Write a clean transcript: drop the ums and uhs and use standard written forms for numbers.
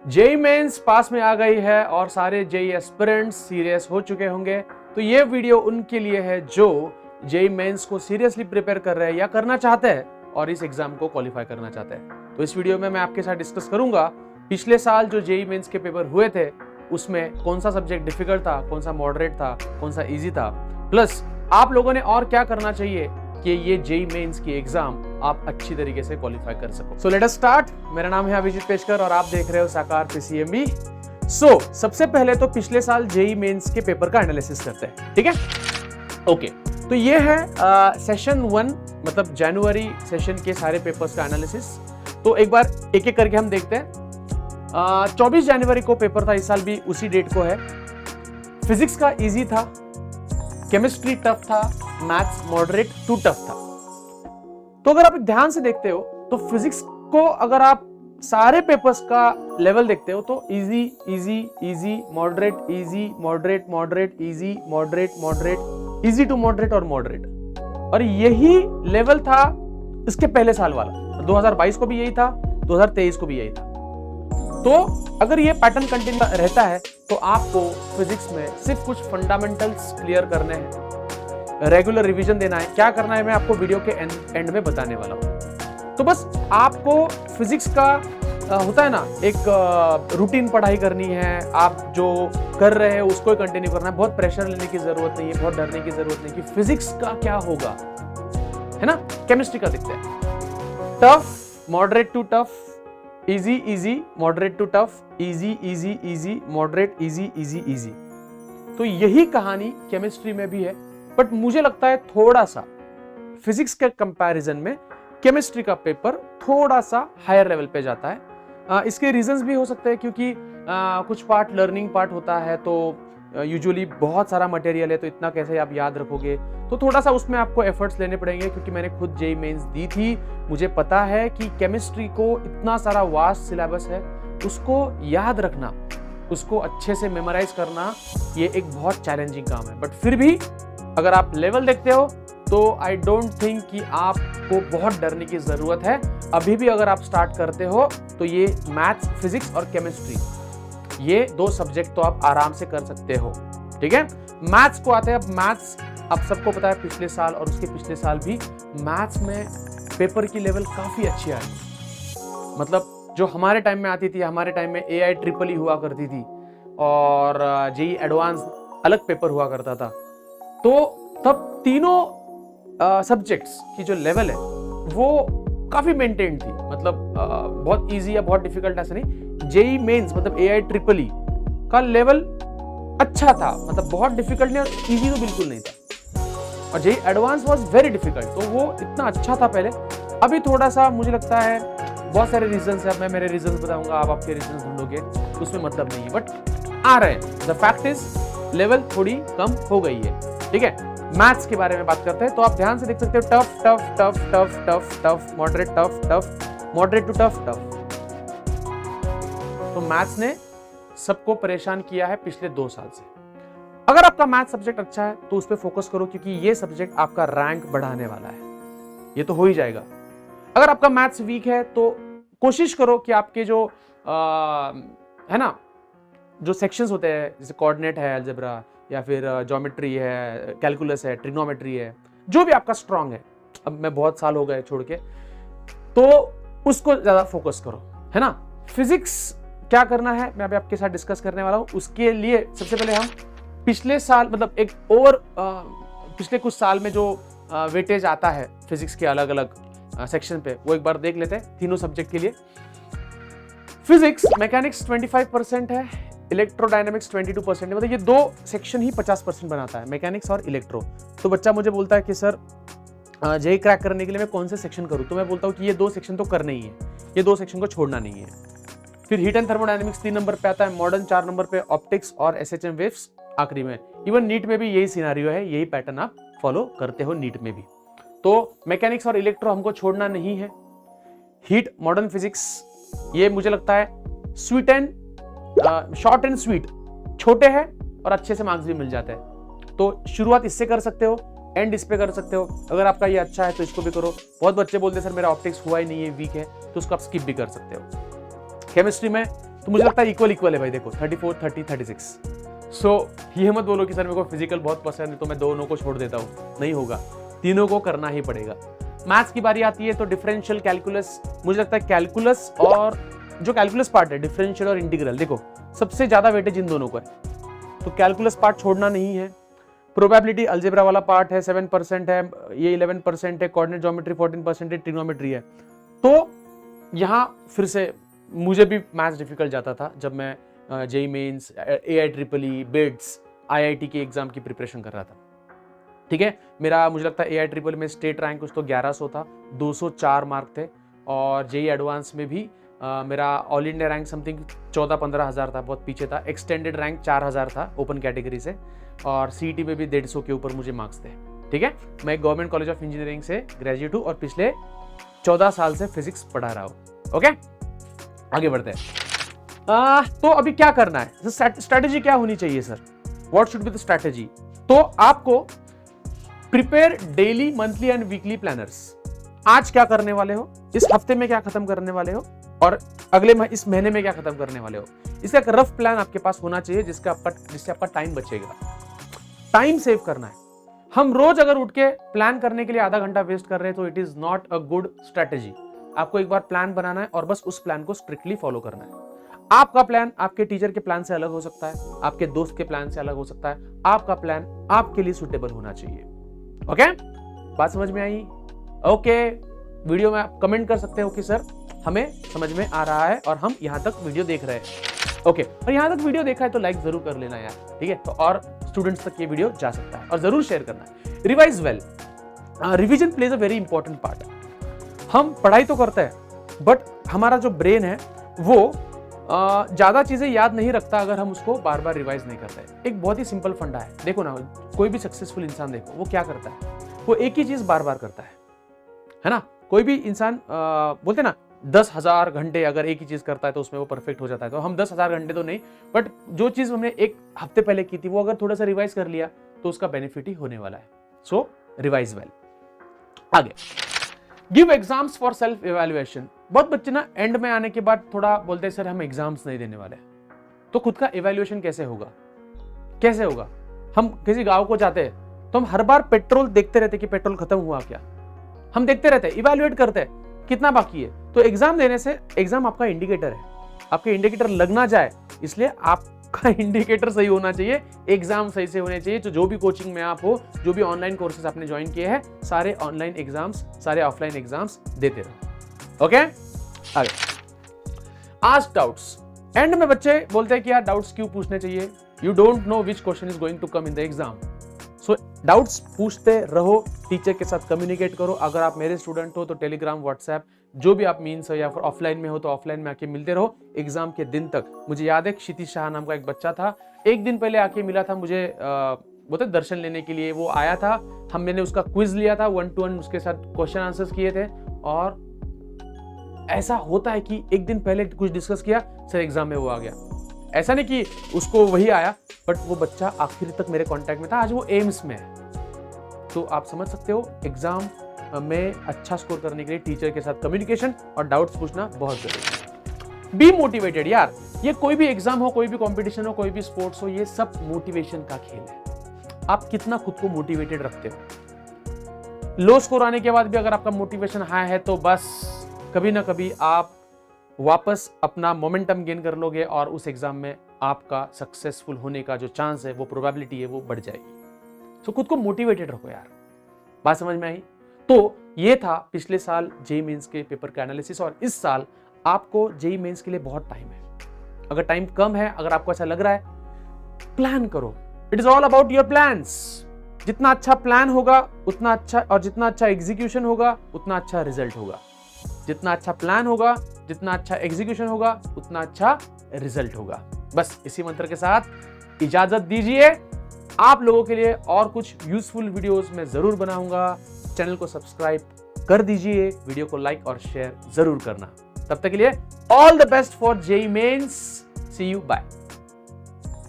JEE mains पास में आ गई है और सारे जेई एस्पिरेंट्स सीरियस हो चुके होंगे। तो ये वीडियो उनके लिए है जो जेई मेंस को सीरियसली प्रिपेयर कर रहे हैं या करना चाहते हैं और इस एग्जाम को क्वालिफाई करना चाहते हैं। तो इस वीडियो में मैं आपके साथ डिस्कस करूंगा पिछले साल जो जेई मेंस के पेपर हुए थे उसमें कौन सा सब्जेक्ट डिफिकल्ट था, कौन सा मॉडरेट था, कौन सा इजी था, प्लस आप लोगों ने और क्या करना चाहिए कि ये जेई मेंस की एग्जाम आप अच्छी तरीके से क्वालिफाई कर सको। So let us start. मेरा नाम है अभिजीत पेशकर और आप देख रहे हो साकार पीसीएमबी। सबसे पहले तो पिछले साल जेई मेंस के पेपर का एनालिसिस करते हैं, ठीक है? ओके, तो ये है सेशन 1 मतलब जनवरी सेशन के सारे पेपर्स का एनालिसिस। तो एक बार एक एक करके हम देखते हैं। 24 जनवरी को पेपर था, इस साल भी उसी डेट को है। फिजिक्स का इजी था, केमिस्ट्री टफ था, मैथ्स मॉडरेट टू टफ था। तो अगर आप ध्यान से देखते हो तो फिजिक्स को अगर आप सारे पेपर्स का लेवल देखते हो तो easy easy easy moderate easy moderate moderate easy moderate moderate easy to moderate और मॉडरेट, और यही लेवल था इसके पहले साल वाला। 2022 को भी यही था, 2023 को भी यही था। तो अगर ये पैटर्न कंटिन्यू रहता है तो आपको फिजिक्स में सिर्फ कुछ फंडामेंटल्स क्लियर करने हैं, रेगुलर रिवीजन देना है। क्या करना है मैं आपको वीडियो के एंड में बताने वाला हूं। तो बस आपको फिजिक्स का होता है ना एक रूटीन पढ़ाई करनी है, आप जो कर रहे हैं उसको कंटिन्यू करना है। बहुत प्रेशर लेने की जरूरत नहीं है, बहुत डरने की जरूरत नहीं कि फिजिक्स का क्या होगा, है ना? केमिस्ट्री का देखते हैं, tough moderate to tough, easy easy moderate to tough, easy easy easy moderate easy easy easy. तो यही कहानी केमिस्ट्री में भी है, बट मुझे लगता है थोड़ा सा फिजिक्स के कंपैरिजन में केमिस्ट्री का पेपर थोड़ा सा हायर लेवल पे जाता है। इसके रीजंस भी हो सकते हैं क्योंकि कुछ पार्ट लर्निंग पार्ट होता है, तो यूजुअली बहुत सारा मटेरियल है, तो इतना कैसे आप याद रखोगे, तो थोड़ा सा उसमें आपको एफर्ट्स लेने पड़ेंगे। क्योंकि मैंने खुद जेई मेंस दी थी, मुझे पता है कि केमिस्ट्री को इतना सारा वास्ट सिलेबस है, उसको याद रखना, उसको अच्छे से मेमोराइज करना, ये एक बहुत चैलेंजिंग काम है। बट फिर भी अगर आप लेवल देखते हो तो आई डोंट थिंक कि आपको बहुत डरने की जरूरत है। अभी भी अगर आप स्टार्ट करते हो तो ये मैथ्स, फिजिक्स और केमिस्ट्री, ये 2 सब्जेक्ट तो आप आराम से कर सकते हो, ठीक है? मैथ्स को आते हैं। अब मैथ्स आप सबको पता है पिछले साल और उसके पिछले साल भी मैथ्स में पेपर की लेवल काफी अच्छी आई। मतलब जो हमारे टाइम में आती थी, हमारे टाइम में AI ट्रिपल ई हुआ करती थी और जेई एडवांस अलग पेपर हुआ करता था। तो तब तीनों सब्जेक्ट्स की जो लेवल है वो काफी मेंटेन थी। मतलब बहुत इजी या बहुत डिफिकल्ट ऐसा नहीं। जेई मेंस मतलब AI ट्रिपल ई का लेवल अच्छा था, मतलब बहुत डिफिकल्ट नहीं और इजी तो बिल्कुल नहीं था। और JEE advance was very difficult, तो वो इतना अच्छा था पहले। अभी थोड़ा सा मुझे लगता है बहुत सारे रीजंस है, मैं मेरे रीजंस बताऊंगा, आप आपके रीजंस ढूंढोगे, उसमें मतलब नहीं है, बट आ रहे हैं। द फैक्ट इज लेवल थोड़ी कम हो गई है, ठीक है? मैथ्स के बारे में बात करते हैं तो आप ध्यान से देख सकते हो tough tough tough tough tough tough moderate tough tough moderate to tough tough. तो मैथ्स ने सबको परेशान किया है पिछले 2 साल से। अगर आपका मैथ्स सब्जेक्ट अच्छा है तो उस पर फोकस करो, क्योंकि ये सब्जेक्ट आपका रैंक बढ़ाने वाला है, ये तो हो ही जाएगा। अगर आपका मैथ्स वीक है तो कोशिश करो कि आपके जो है ना, जो सेक्शंस होते हैं, जैसे कोऑर्डिनेट है, अलजेब्रा या फिर ज्योमेट्री है, कैलकुलस है, ट्रिग्नोमेट्री है, जो भी आपका स्ट्रांग है, अब मैं बहुत साल हो गए छोड़ के, तो उसको ज्यादा फोकस करो, है ना? फिजिक्स क्या करना है मैं अभी आपके साथ डिस्कस करने वाला हूं। उसके लिए सबसे पहले हम पिछले साल मतलब एक पिछले कुछ साल में जो वेटेज आता है फिजिक्स के अलग अलग सेक्शन पे, वो एक बार देख लेते हैं तीनों सब्जेक्ट के लिए। फिजिक्स मैकेनिक्स 25% है, इलेक्ट्रोडायनामिक्स 22% है, मतलब ये 2 सेक्शन ही 50% बनाता है, मैकेनिक्स और इलेक्ट्रो। तो बच्चा मुझे बोलता है कि सर जेई क्रैक करने के लिए मैं कौन से सेक्शन करूं, तो मैं बोलता हूं कि ये 2 सेक्शन तो करने ही है, ये 2 सेक्शन को छोड़ना नहीं है। फिर हीट एंड थर्मोडायनामिक्स 3 नंबर पे आता है, मॉडर्न 4 नंबर पे, ऑप्टिक्स और एसएचएम वेव्स आखिरी में। इवन नीट में भी यही सिनेरियो है, यही पैटर्न आप फॉलो करते हो नीट में भी। तो मैकेनिक्स और इलेक्ट्रो हमको छोड़ना नहीं है। हीट, मॉडर्न फिजिक्स, ये मुझे लगता है sweet and short and sweet, छोटे हैं और अच्छे से मार्क्स भी मिल जाते हैं। तो शुरुआत इससे कर सकते हो, एंड इस पे कर सकते हो। अगर आपका ये अच्छा है तो इसको भी करो। बहुत बच्चे बोलते हैं सर मेरा ऑप्टिक्स हुआ ही नहीं है, वीक है, तो उसको आप स्किप भी कर सकते हो। केमिस्ट्री में तो मुझे लगता है इक्वल इक्वल है भाई, देखो 34, 30, 36। सो ये मत बोलो कि सर मेरे को फिजिकल बहुत पसंद है तो मैं दोनों को छोड़ देता हूँ, नहीं होगा, तीनों को करना ही पड़ेगा। मैथ्स की बारी आती है तो डिफरेंशियल, कैलकुलस, मुझे लगता है कैलकुलस और जो कैलकुलस पार्ट है, डिफरेंशियल और इंटीग्रल, देखो सबसे ज्यादा वेटेज इन दोनों को है, तो कैलकुलस पार्ट छोड़ना नहीं है। प्रोबेबिलिटी अलजेब्रा वाला पार्ट है, 7% है, ये 11% है, कोऑर्डिनेट ज्योमेट्री 14% है, ट्रिग्नोमेट्री है। तो यहाँ फिर से मुझे भी मैथ्स डिफिकल्ट जाता था जब मैं JEE mains, AIEEE, BITS, IIT के एग्जाम की प्रिपरेशन कर रहा था। ठीक है, मेरा मुझे लगता है AIEEE में स्टेट रैंक कुछ तो 1100 था, 204 मार्क थे, और जेईई एडवांस में भी मेरा ऑल इंडिया रैंक समथिंग 14-15 हज़ार था, बहुत पीछे था। एक्सटेंडेड रैंक 4000 था ओपन कैटेगरी से, और CET में भी 150 के ऊपर मुझे मार्क्स थे। ठीक है, मैं गवर्नमेंट कॉलेज ऑफ इंजीनियरिंग से ग्रेजुएट हूँ और पिछले 14 साल से फिजिक्स पढ़ा रहा हूँ। ओके, आगे बढ़ते हैं। तो अभी क्या करना है, स्ट्रैटेजी क्या होनी चाहिए sir, what should be the strategy? तो आपको prepare daily, monthly and weekly planners. आज क्या करने वाले हो, इस हफ्ते में क्या खत्म करने वाले हो, और अगले इस महीने में क्या खत्म करने वाले हो, इसका एक रफ प्लान आपके पास होना चाहिए जिससे आपका टाइम बचेगा। टाइम सेव करना है। हम रोज अगर उठ के प्लान करने के लिए आधा घंटा वेस्ट कर रहे हैं तो it is not a good strategy. आपको एक बार प्लान बनाना है और बस उस प्लान को स्ट्रिक्टली फॉलो करना है। आपका प्लान आपके टीचर के प्लान से अलग हो सकता है, आपके दोस्त के प्लान से अलग हो सकता है। आपका प्लान आपके लिए सुटेबल होना चाहिए। ओके, बात समझ में आई? ओके, वीडियो में आप कमेंट कर सकते हो कि सर हमें समझ में आ रहा है और हम यहां तक वीडियो देख रहे हैं। ओके, और यहां तक वीडियो देखा है तो लाइक जरूर कर लेना यार, ठीक है, तो और स्टूडेंट्स तक ये वीडियो जा सकता है, और जरूर शेयर करना है। Revise well, revision plays a very important part. हम पढ़ाई तो करते हैं बट हमारा जो ब्रेन है वो ज्यादा चीजें याद नहीं रखता अगर हम उसको बार बार रिवाइज नहीं करते। एक बहुत ही सिंपल फंडा है, देखो ना, कोई भी सक्सेसफुल इंसान देखो वो क्या करता है, वो एक ही चीज बार बार करता है ना। कोई भी इंसान बोलते ना 10,000 घंटे अगर एक ही चीज करता है तो उसमें वो परफेक्ट हो जाता है। तो हम 10,000 घंटे तो नहीं, बट जो चीज हमने एक हफ्ते पहले की थी वो अगर थोड़ा सा रिवाइज कर लिया तो उसका बेनिफिट ही होने वाला है। So revise well. आगे, give exams for self evaluation. बहुत बच्चे ना एंड में आने के बाद थोड़ा बोलते हैं सर हम एग्जाम्स नहीं देने वाले, तो खुद का इवैल्यूएशन कैसे होगा? कैसे होगा? हम किसी गांव को जाते हैं तो हम हर बार पेट्रोल देखते रहते कि पेट्रोल खत्म हुआ क्या, हम देखते रहते हैं, इवैल्यूएट करते हैं कितना बाकी है। तो एग्जाम देने से, एग्जाम आपका इंडिकेटर है, आपके इंडिकेटर लग ना जाए इसलिए आपका इंडिकेटर सही होना चाहिए, एग्जाम सही से होने चाहिए। तो जो भी कोचिंग में आप हो, जो भी ऑनलाइन कोर्सेज आपने ज्वाइन किए हैं, सारे ऑनलाइन एग्जाम्स, सारे ऑफलाइन एग्जाम्स देते रहो। ओके, आगे, आस्क डाउट्स। एंड में बच्चे बोलते हैं कि यार डाउट्स क्यों पूछने चाहिए, you don't know which question is going to come in the exam. So doubts पूछते रहो, टीचर के साथ कम्युनिकेट करो। अगर आप मेरे स्टूडेंट हो तो टेलीग्राम, व्हाट्सएप, जो भी आप मीन्स हो, या फिर ऑफलाइन में हो तो ऑफलाइन में आके मिलते रहो एग्जाम के दिन तक। मुझे याद है क्षितिज शाह नाम का एक बच्चा था, एक दिन पहले आके मिला था मुझे, बोलते दर्शन लेने के लिए वो आया था। मैंने उसका क्विज लिया था, 1-to-1 उसके साथ क्वेश्चन आंसर्स किए थे। और ऐसा होता है कि एक दिन पहले कुछ डिस्कस किया, सर एग्जाम में वो आ गया। ऐसा नहीं कि उसको वही आया, बट वो बच्चा आखिर तक मेरे कांटेक्ट में था, आज वो एम्स में है। तो आप समझ सकते हो एग्जाम में अच्छा स्कोर करने के लिए टीचर के साथ कम्युनिकेशन और डाउट्स पूछना बहुत जरूरी है। बी मोटिवेटेड यार, ये कोई भी एग्जाम हो, कोई भी कंपटीशन हो, कोई भी स्पोर्ट्स हो, ये सब मोटिवेशन का खेल है। आप कितना खुद को मोटिवेटेड रखते हो। लो स्कोर आने के बाद भी अगर आपका मोटिवेशन हाई है तो बस कभी ना कभी आप वापस अपना मोमेंटम गेन कर लोगे और उस एग्जाम में आपका सक्सेसफुल होने का जो चांस है, वो प्रोबेबिलिटी है, वो बढ़ जाएगी। तो खुद को मोटिवेटेड रखो यार। बात समझ में आई? तो ये था पिछले साल जेईई मेंस के पेपर का एनालिसिस, और इस साल आपको जेईई मेंस के लिए बहुत टाइम है। अगर टाइम कम है, अगर आपको ऐसा लग रहा है, प्लान करो। It is all about your plans. जितना अच्छा प्लान होगा उतना अच्छा, और जितना अच्छा एग्जीक्यूशन होगा उतना अच्छा रिजल्ट होगा। जितना अच्छा प्लान होगा, जितना अच्छा एग्जीक्यूशन होगा, उतना अच्छा रिजल्ट होगा। बस इसी मंत्र के साथ इजाजत दीजिए। आप लोगों के लिए और कुछ यूजफुल वीडियोस मैं जरूर बनाऊंगा। चैनल को सब्सक्राइब कर दीजिए, वीडियो को लाइक और शेयर जरूर करना। तब तक के लिए all the best for JEE mains. See you, bye.